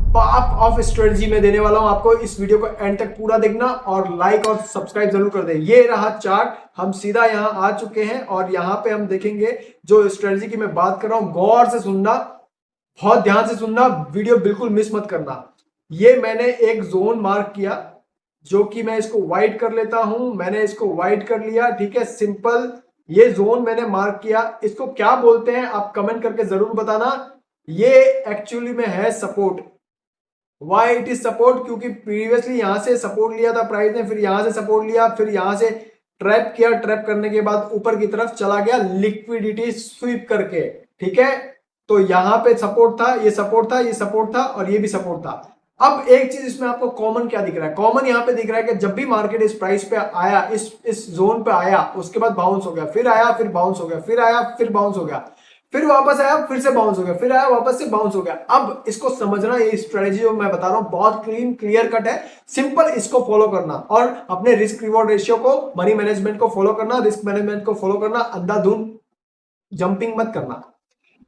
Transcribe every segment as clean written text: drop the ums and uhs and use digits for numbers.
पाप of strategy में देने वाला हूं आपको। इस वीडियो को एंड तक पूरा देखना और लाइक और सब्सक्राइब जरूर कर दे। ये रहा चार्ट, हम सीधा यहां आ चुके हैं और यहां पे हम देखेंगे जो स्ट्रेटजी की मैं बात कर रहा हूं। गौर से सुनना, बहुत ध्यान से सुनना, वीडियो बिल्कुल मिस मत करना। ये मैंने एक जोन मार्क किया, जो कि मैं इसको वाइट कर लेता हूं। मैंने इसको वाइट कर लिया, ठीक है, सिंपल। ये जोन मैंने मार्क किया, इसको क्या बोलते हैं आप कमेंट करके जरूर बताना। ये एक्चुअली में है support. Why it is support? क्योंकि प्रीवियसली यहां से सपोर्ट लिया था प्राइस ने, फिर यहां से सपोर्ट लिया, फिर यहां से ट्रैप किया, ट्रैप करने के बाद ऊपर की तरफ चला गया लिक्विडिटी स्वीप करके, ठीक है। तो यहां पे सपोर्ट था, ये सपोर्ट था, ये सपोर्ट था और ये भी सपोर्ट था। अब एक चीज इसमें आपको कॉमन क्या दिख रहा है? कॉमन यहां पे दिख रहा है कि जब भी मार्केट इस प्राइस पे आया, इस जोन पे आया, उसके बाद बाउंस हो गया, फिर आया, फिर बाउंस हो गया, फिर आया, फिर बाउंस हो गया, फिर वापस आया, फिर से बाउंस हो गया, फिर आया, वापस से बाउंस हो गया। अब इसको समझना, ये स्ट्रेटजी जो मैं बता रहा हूं बहुत क्लियर कट है, सिंपल। इसको फॉलो करना और अपने रिस्क रिवॉर्ड रेशियो को, मनी मैनेजमेंट को फॉलो करना, रिस्क मैनेजमेंट को फॉलो करना, अंधाधुंध जंपिंग मत करना।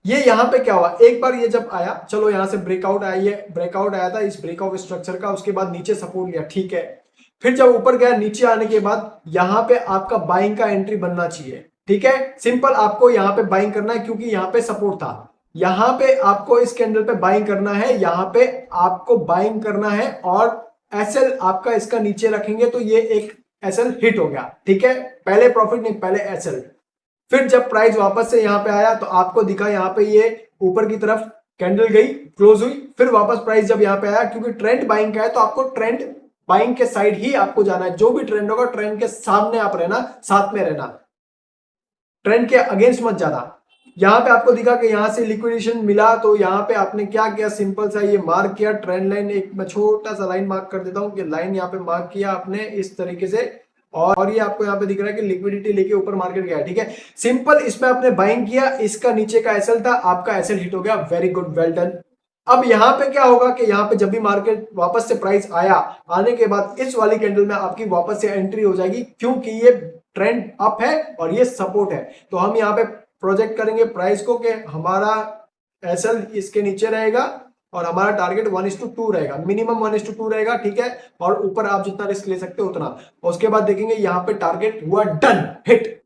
ये यहां पे क्या हुआ, एक बार ये जब आया, चलो यहां से ब्रेकआउट आया, ये ब्रेकआउट आया था इस ब्रेकआउट स्ट्रक्चर का, उसके बाद नीचे सपोर्ट लिया, ठीक है। फिर जब ऊपर गया, नीचे आने के बाद यहां पे आपका बाइंग का एंट्री बनना चाहिए, ठीक है। सिंपल, आपको यहां पे बाइंग करना है क्योंकि यहां पे सपोर्ट था। यहां पे आपको इस कैंडल पे बाइंग करना है, यहां पे आपको बाइंग करना है और एसएल आपका इसका नीचे रखेंगे तो ये एक एसएल हिट हो गया, ठीक है। पहले प्रॉफिट नहीं, पहले एसएल। फिर जब प्राइस वापस से यहां पे आया तो आपको दिखा यहां पे ये ऊपर की तरफ कैंडल गई, क्लोज हुई, फिर वापस प्राइस जब यहां पे आया, क्योंकि ट्रेंड बाइंग का है तो आपको ट्रेंड बाइंग के साइड ही आपको जाना है। जो भी ट्रेंड होगा ट्रेंड के सामने आप रहना, साथ में रहना, ट्रेंड के अगेंस्ट मत जाना। यहां पे आपको दिखा कि यहां से लिक्विडेशन मिला, तो यहां पे आपने क्या किया, सिंपल सा ये मार्क किया ट्रेंड लाइन। एक मैं छोटा सा लाइन मार्क कर देता हूं कि लाइन यहां पे मार्क किया आपने इस तरीके से, और ये आपको यहां पे दिख रहा है कि लिक्विडिटी लेके ऊपर मार्केट गया, ठीक है। सिंपल, इसमें आपने बाइंग किया, इसका नीचे का एसएल था, आपका एसएल हिट हो गया, वेरी गुड, वेल डन। अब यहां पे क्या होगा कि यहां पे जब भी मार्केट वापस से प्राइस आया, आने के बाद इस वाली कैंडल में आपकी वापस से एंट्री हो जाएगी, क्योंकि ये ट्रेंड अप है और ये सपोर्ट है। तो हम यहां पे प्रोजेक्ट करेंगे प्राइस को कि हमारा एसएल इसके नीचे रहेगा और हमारा टारगेट 1:2 रहेगा, मिनिमम 1:2 रहेगा, ठीक है। और ऊपर आप जितना रिस्क ले सकते हो उतना। उसके बाद देखेंगे यहां पे टारगेट हुआ डन, हिट।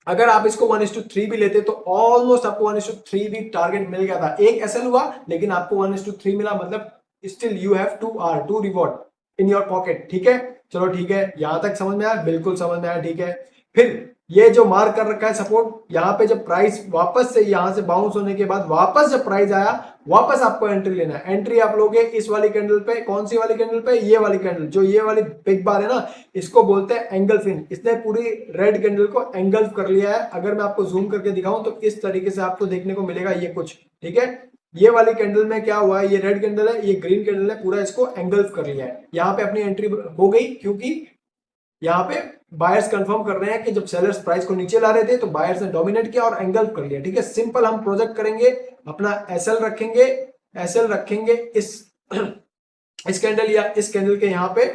अगर आप इसको 1:3 भी लेते तो ऑलमोस्ट आपको 1:3 भी टारगेट मिल गया था। एक एसएल हुआ लेकिन आपको 1:3 मिला, मतलब still you have 2 reward in your pocket, ठीक है। चलो ठीक है, यहां तक समझ में आया? बिल्कुल समझ में आया, ठीक है। फिर ये जो मार्क कर रखा है सपोर्ट, यहां पे जब प्राइस वापस से यहां से बाउंस होने के बाद वापस जब प्राइस आया, वापस आपको एंट्री लेना है। एंट्री आप लोगे इस वाली कैंडल पे, कौन सी वाली कैंडल पे? ये वाली कैंडल, जो ये वाली बिग बार है ना, इसको बोलते हैं एंगल्फ इन। इसने पूरी रेड कैंडल को एंगल्फ कर लिया है। अगर मैं आपको जूम करके दिखाऊं तो इस तरीके से आपको देखने को मिलेगा ये कुछ, ठीक है। ये वाली कैंडल में क्या हुआ है, ये रेड कैंडल है, ये ग्रीन कैंडल है, पूरा इसको एंगल्फ कर लिया है। यहां पे अपनी एंट्री हो गई, क्योंकि यहां पे बायर्स कंफर्म कर रहे हैं कि जब सेलर्स प्राइस को नीचे ला रहे थे तो बायर्स ने डोमिनेट किया और एंगल्फ कर लिया, ठीक है। सिंपल, हम प्रोजेक्ट करेंगे, अपना एसएल रखेंगे, एसएल रखेंगे इस कैंडल या इस कैंडल के यहां पे,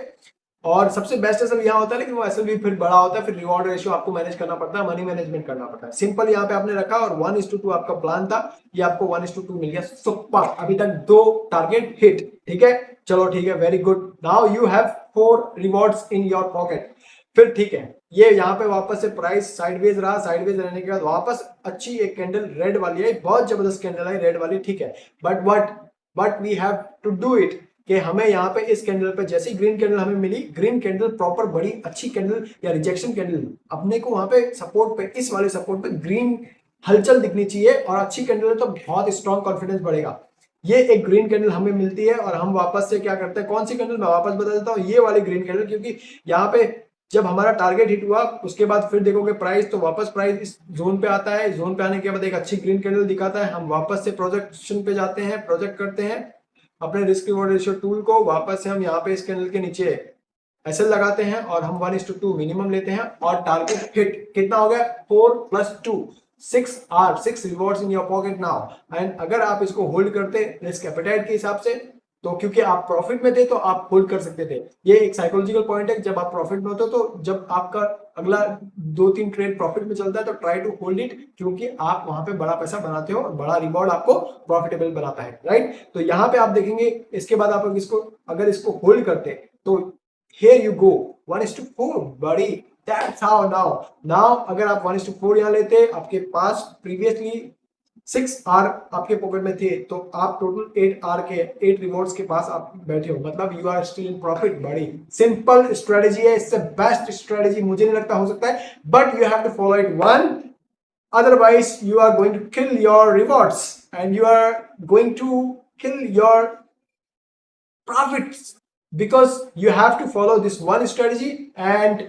और सबसे बेस्ट एसएल यहां होता है, लेकिन वो एसएल भी फिर बड़ा होता है, फिर रिवॉर्ड रेशियो आपको मैनेज करना पड़ता है, मनी मैनेजमेंट करना पड़ता है। सिंपल, यहां पे आपने रखा और 1:2 आपका प्लान था, ये आपको 1:2 मिल गया, सुपर। अभी तक 2 टारगेट हिट, ठीक है। चलो ठीक है, very good. Now you have 4 rewards in your pocket. फिर ठीक है, ये यहाँ पे वापस से प्राइस साइडवेज रहा, साइडवेज रहने के बाद वापस अच्छी एक कैंडल रेड वाली है, बहुत जबरदस्त कैंडल है रेड वाली, ठीक है। But we have to do it, कि हमें यहाँ पे इस कैंडल पे जैसी ग्रीन कैंडल हमें मिली, ग्रीन कैंडल प्रॉपर बड़ी अच्छी कैंडल या रिजेक्शन कैंडल, अपने को वहां पे सपोर्ट पे, इस वाले सपोर्ट पे ग्रीन हलचल दिखनी चाहिए, और अच्छी कैंडल है तो बहुत स्ट्रॉन्ग कॉन्फिडेंस बढ़ेगा। ये एक ग्रीन कैंडल हमें मिलती है और हम वापस से क्या करते हैं, कौन सी कैंडल मैं वापस बता देता हूँ, ये वाली ग्रीन कैंडल, क्योंकि यहाँ पे जब हमारा टारगेट हिट हुआ उसके बाद फिर देखोगे प्राइस, तो वापस प्राइस इस जोन पे आता है, जोन पे आने के बाद एक अच्छी ग्रीन कैंडल दिखाता है, हम वापस से प्रोजेक्शन पे जाते हैं, प्रोजेक्ट करते हैं अपने रिस्क रिवॉर्ड रेशियो टूल को, वापस से हम यहाँ पे इस कैंडल के नीचे एसएल लगाते हैं और हम 1:2 मिनिमम लेते हैं और टारगेट हिट कितना हो गया, 4+2, 6 rewards in your pocket now. And अगर आप इसको होल्ड करते रिस्क एपेटाइट के हिसाब से, तो क्योंकि आप प्रॉफिट में थे तो आप होल्ड कर सकते थे। ये एक साइकोलॉजिकल पॉइंट है, जब आप प्रॉफिट में होते हो तो जब आपका अगला 2-3 ट्रेड प्रॉफिट में चलता है तो ट्राई टू होल्ड इट, क्योंकि आप वहां पे बड़ा पैसा बनाते हो और बड़ा रिवॉर्ड आपको प्रॉफिटेबल बनाता है, राइट। तो यहाँ पे आप देखेंगे इसके बाद आप इसको अगर इसको होल्ड करते तो here you go 1:4 बड़ी, that's how now अगर आप 1:4 यहाँ लेते, आपके पास प्रीवियसली 6 आर आपके पॉकेट में थे, तो आप टोटल 8 आर के 8 रिवॉर्ड्स के पास आप बैठे हो, मतलब you are still in profit. बड़ी सिंपल स्ट्रेटेजी है, इससे बेस्ट स्ट्रेटेजी मुझे नहीं लगता हो सकता है, but you have to follow it one, otherwise you are going to kill your rewards and you are going to kill your profits, because you have to follow this one strategy and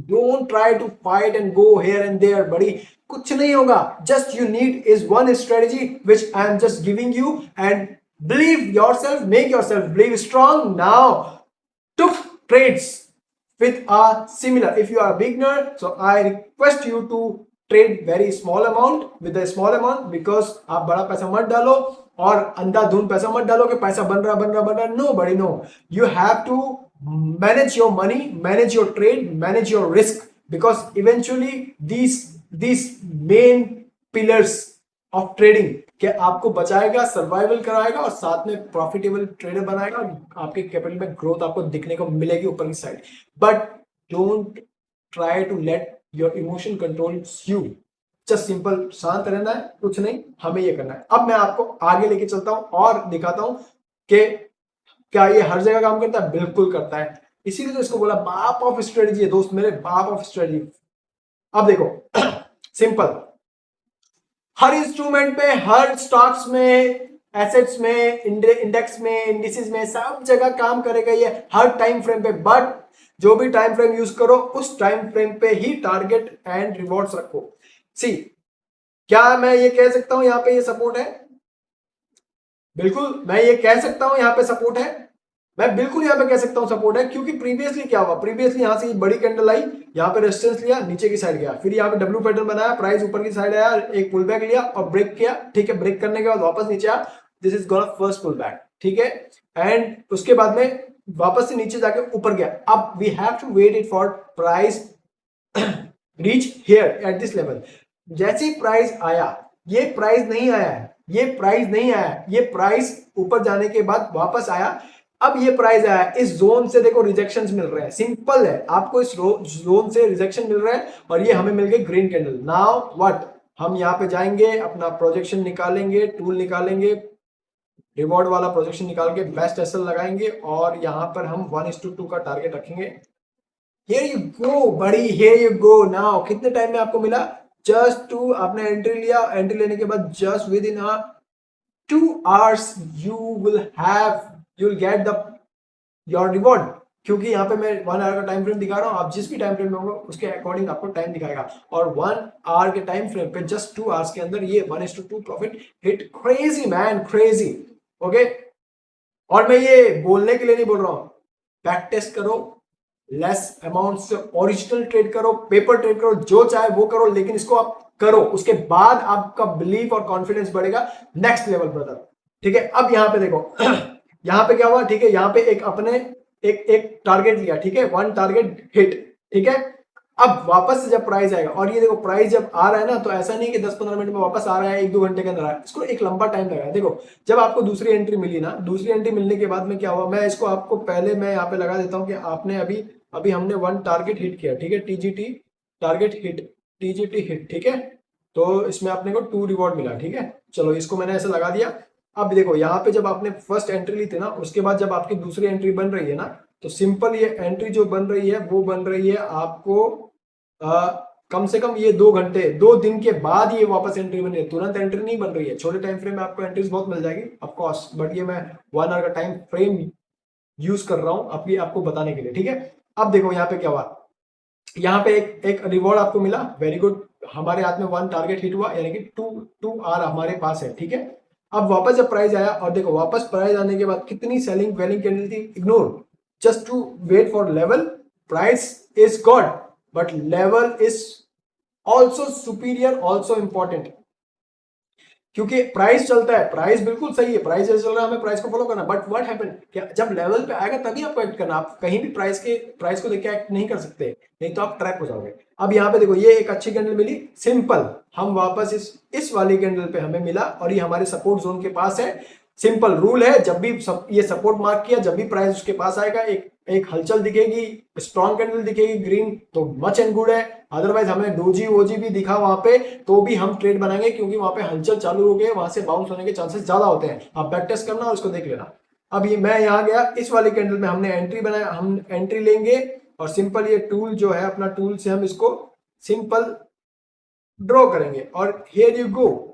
don't try to fight and go here and there buddy, कुछ नहीं होगा, just you need is one strategy which I am just giving you, and believe yourself, make yourself believe strong. Now took trades with a similar, if you are a beginner, so I request you to trade very small amount with a small amount, because आप बड़ा पैसा मत डालो और अंधाधुंध पैसा मत डालो कि पैसा बन रहा, नो बड़ी no, you have to manage your money, manage your trade, manage your risk, because eventually these main pillars of trading कि आपको बचाएगा, सर्वाइवल कराएगा और साथ में प्रॉफिटेबल ट्रेडर बनाएगा, आपके कैपिटल में ग्रोथ आपको दिखने को मिलेगी ऊपर की side. But don't try to let your emotion control you, just simple शांत रहना है, कुछ नहीं, हमें ये करना है। अब मैं आपको आगे लेके चलता हूं और दिखाता हूं कि क्या ये हर जगह काम करता है, बिल्कुल करता है, इसीलिए तो इसको बोला बाप ऑफ स्ट्रेटजी है दोस्त मेरे, बाप ऑफ स्ट्रेटजी। अब देखो सिंपल, हर इंस्ट्रूमेंट पे, हर स्टॉक्स में, एसेट्स में, इंडेक्स में, इंडिसेस में, सब जगह काम करेगा ये हर टाइम फ्रेम पे, बट जो भी टाइम फ्रेम यूज करो उस टाइम फ्रेम पे ही टारगेट एंड रिवॉर्ड्स रखो। सी, क्या मैं ये कह सकता हूं यहां पे ये सपोर्ट है? बिल्कुल मैं ये कह सकता हूं यहां पे सपोर्ट है, मैं बिल्कुल यहां पे कह सकता हूं सपोर्ट है, क्योंकि प्रीवियसली क्या हुआ, प्रीवियसली यहां से ये बड़ी कैंडल आई, यहां पे रेजिस्टेंस लिया, नीचे की साइड गया, फिर यहां पे डब्ल्यू पैटर्न बनाया, प्राइस ऊपर की साइड आया, एक पुल बैक लिया और ब्रेक किया, ठीक है, ब्रेक करने के बाद वापस नीचे आया, this is gone first pull back, ठीक है, एंड उसके बाद में वापस से नीचे जाके ऊपर गया। अब we have to wait it for price reach here at this level. जैसे प्राइस आया, ये प्राइस नहीं आया, ये प्राइस नहीं आया, ये प्राइस ऊपर जाने के बाद वापस आया, अब ये प्राइस आया, इस जोन से देखो रिजेक्शंस मिल रहे हैं, सिंपल है, आपको इस जोन से रिजेक्शन मिल रहा है और ये हमें मिल गई ग्रीन कैंडल। नाउ व्हाट, हम यहाँ पे जाएंगे, अपना प्रोजेक्शन निकालेंगे, टूल निकालेंगे, रिवॉर्ड वाला प्रोजेक्शन निकाल के बेस्ट एसएल लगाएंगे और यहाँ पर हम 1:2 का टारगेट रखेंगे। हियर यू गो बड़ी, हियर यू गो। नाउ कितने टाइम में आपको मिला? जस्ट 2, आपने एंट्री लिया, एंट्री लेने के बाद just with in 2 hours you will get the your reward, क्योंकि यहाँ पे मैं 1 hour का टाइम फ्रेम दिखा रहा हूँ, आप जिस भी टाइम फ्रेम में होगा उसके अकॉर्डिंग आपको टाइम दिखाएगा, और 1 hour के टाइम फ्रेम पे जस्ट 2 hours के अंदर ये 1:2 profit hit, crazy man, crazy. Okay, और मैं ये बोलने के लिए नहीं बोल रहा हूँ, बैक टेस्ट करो, लेस अमाउंट से ओरिजिनल ट्रेड करो, पेपर ट्रेड करो, जो चाहे वो करो, लेकिन इसको आप करो, उसके बाद आपका बिलीफ और कॉन्फिडेंस बढ़ेगा नेक्स्ट लेवल ब्रदर, ठीक है। अब यहाँ पे देखो यहाँ पे क्या हुआ, ठीक है, यहाँ पे एक अपने एक टारगेट लिया, ठीक है, 1 टारगेट हिट, ठीक है। अब वापस से जब प्राइस आएगा, और ये देखो प्राइस जब आ रहा है ना, तो ऐसा नहीं कि 10-15 मिनट में वापस आ रहा है, 1-2 घंटे के अंदर आ रहा है, इसको एक लंबा टाइम लगा है। देखो जब आपको दूसरी एंट्री मिली ना, दूसरी एंट्री मिलने के बाद में क्या हुआ, मैं इसको आपको पहले मैं यहाँ पे लगा देता हूँ कि आपने अभी हमने 1 टारगेट हिट किया, ठीक है, TGT target hit, TGT hit, ठीक है, तो इसमें आपने को 2 रिवॉर्ड मिला, ठीक है, चलो इसको मैंने ऐसे लगा दिया। अब देखो यहाँ पे जब आपने फर्स्ट एंट्री ली थी ना, उसके बाद जब आपकी दूसरी एंट्री बन रही है ना, तो सिंपल ये एंट्री जो बन रही है वो बन रही है आपको कम से कम ये 2 घंटे 2 दिन के बाद ये वापस एंट्री बन रही है, तुरंत एंट्री नहीं बन रही है। छोटे टाइम फ्रेम में आपको एंट्रीज बहुत मिल जाएगी ऑफकोर्स, बट ये मैं 1 आवर का टाइम फ्रेम यूज कर रहा हूं अभी आपको बताने के लिए, ठीक है। अब देखो यहाँ पे क्या हुआ, यहाँ पे एक रिवॉर्ड आपको मिला, वेरी गुड, हमारे हाथ में 1 टारगेट हिट हुआ, यानी कि 2 आर हमारे पास है, ठीक है। अब वापस जब प्राइस आया, और देखो वापस प्राइस आने के बाद कितनी सेलिंग वेलिंग कैंडल थी, ignore, just to wait for level, price is good, but level is also superior, also important. क्योंकि प्राइस चलता है, प्राइस बिल्कुल सही है, प्राइस जैसे चल रहा है हमें प्राइस को फॉलो करना, बट व्हाट हैपन, क्या जब लेवल पे आएगा तभी आपको एक्ट करना, आप कहीं भी प्राइस को देख के एक्ट नहीं कर सकते, नहीं तो आप ट्रैप हो जाओगे। अब यहाँ पे देखो ये एक अच्छी कैंडल मिली सिंपल, हम वापस इस वाली कैंडल पे हमें मिला और ये हमारे सपोर्ट जोन के पास है। सिंपल रूल है, जब भी ये सपोर्ट मार्क किया, जब भी प्राइस उसके पास आएगा, एक हलचल दिखेगी, स्ट्रॉन्ग कैंडल दिखेगी ग्रीन, तो मच एंड गुड है। अदरवाइज हमें डोजी वोजी भी दिखा वहां पे तो भी हम ट्रेड बनाएंगे, क्योंकि वहां पे हलचल चालू हो गई, वहां से बाउंस होने के चांसेस ज्यादा होते हैं। आप बैक टेस्ट करना और उसको देख लेना। अब ये मैं यहाँ गया, इस वाली कैंडल में हमने एंट्री बनाया, हम एंट्री लेंगे और सिंपल ये टूल जो है अपना टूल से हम इसको सिंपल ड्रॉ करेंगे और here you go.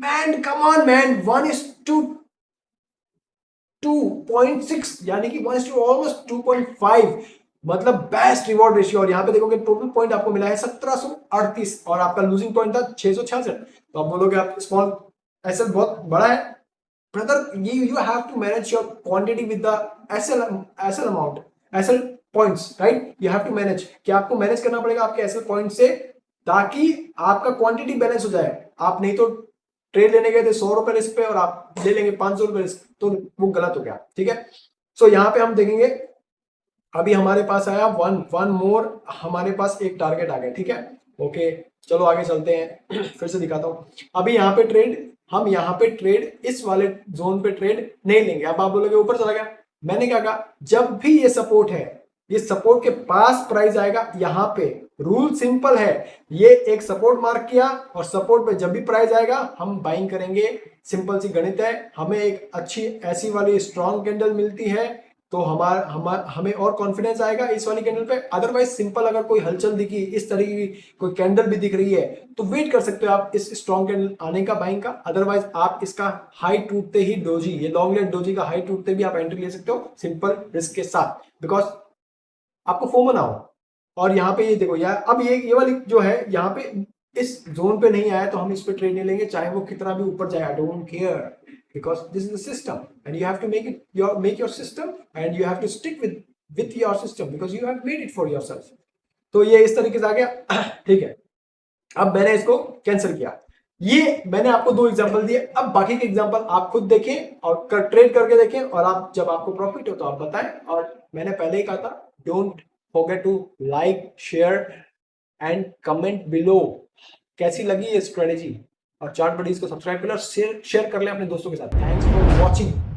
Man come on man, 1:2.6 यानी कि 1:ऑलमोस्ट 2.5, मतलब बेस्ट रिवॉर्ड रेशियो। और यहाँ पे देखोगे टोटल पॉइंट आपको मिला है 1738 और आपका लूजिंग पॉइंट था 666। तो आप बोलोगे आप स्मॉल एसएल बहुत बड़ा है, brother you have to manage your quantity with the SL amount, SL points, right. You have to manage, क्या आपको मैनेज करना पड़ेगा आपके एसएल पॉइंट से, ताकि आपका क्वांटिटी बैलेंस हो जाए। आप नहीं तो ट्रेड लेने गए थे 100 रुपए रिस्क पे और आप ले लेंगे 500 रुपए रिस्क, तो वो गलत हो गया, ठीक है। सो यहाँ पे हम देखेंगे अभी हमारे पास आया वन मोर, हमारे पास एक टारगेट आ गया, ठीक है। ओके चलो आगे चलते हैं फिर से दिखाता हूँ। अभी यहाँ पे ट्रेड, हम यहाँ पे ट्रेड इस वाले जोन पे ट्रेड नहीं लेंगे। अब आप बोलोगे ऊपर चला गया, मैंने क्या कहा, जब भी ये सपोर्ट है, ये सपोर्ट के पास प्राइस आएगा, यहाँ पे रूल सिंपल है, ये एक सपोर्ट मार्क किया और सपोर्ट पे जब भी प्राइस आएगा हम बाइंग करेंगे। सिंपल सी गणित है, हमें एक अच्छी ऐसी वाली स्ट्रॉन्ग कैंडल मिलती है तो हमें और कॉन्फिडेंस आएगा इस वाली कैंडल पे। अदरवाइज सिंपल अगर कोई हलचल दिखी, इस तरीके की कोई कैंडल भी दिख रही है, तो वेट कर सकते हो आप इस स्ट्रॉन्ग कैंडल आने का, बाइंग का। अदरवाइज आप इसका हाई टूटते ही डोजी, ये लॉन्ग लेंथ डोजी का हाई टूटते भी आप एंट्री ले सकते हो सिंपल रिस्क के साथ, बिकॉज आपको फोमो ना हो। और यहाँ पे ये देखो यार, अब ये वाली जो है यहाँ पे इस जोन पे नहीं आया तो हम इस पे ट्रेड नहीं लेंगे, चाहे वो कितना भी ऊपर जाए, I don't care, because this is the system and you have to make your system and you have to stick with your system because you have made it for yourself। तो ये इस तरीके से आ गया ठीक है। अब मैंने इसको कैंसिल किया, ये मैंने आपको 2 एग्जांपल दिए, अब बाकी के एग्जांपल आप खुद देखें और ट्रेड करके देखें, और आप जब आपको प्रॉफिट हो तो आप बताएं। और मैंने पहले ही कहा था, don't forget to like share and comment below कैसी लगी ये स्ट्रेटेजी, और चार्ट बडीज को सब्सक्राइब कर ले और शेयर कर ले अपने दोस्तों के साथ। Thanks for watching.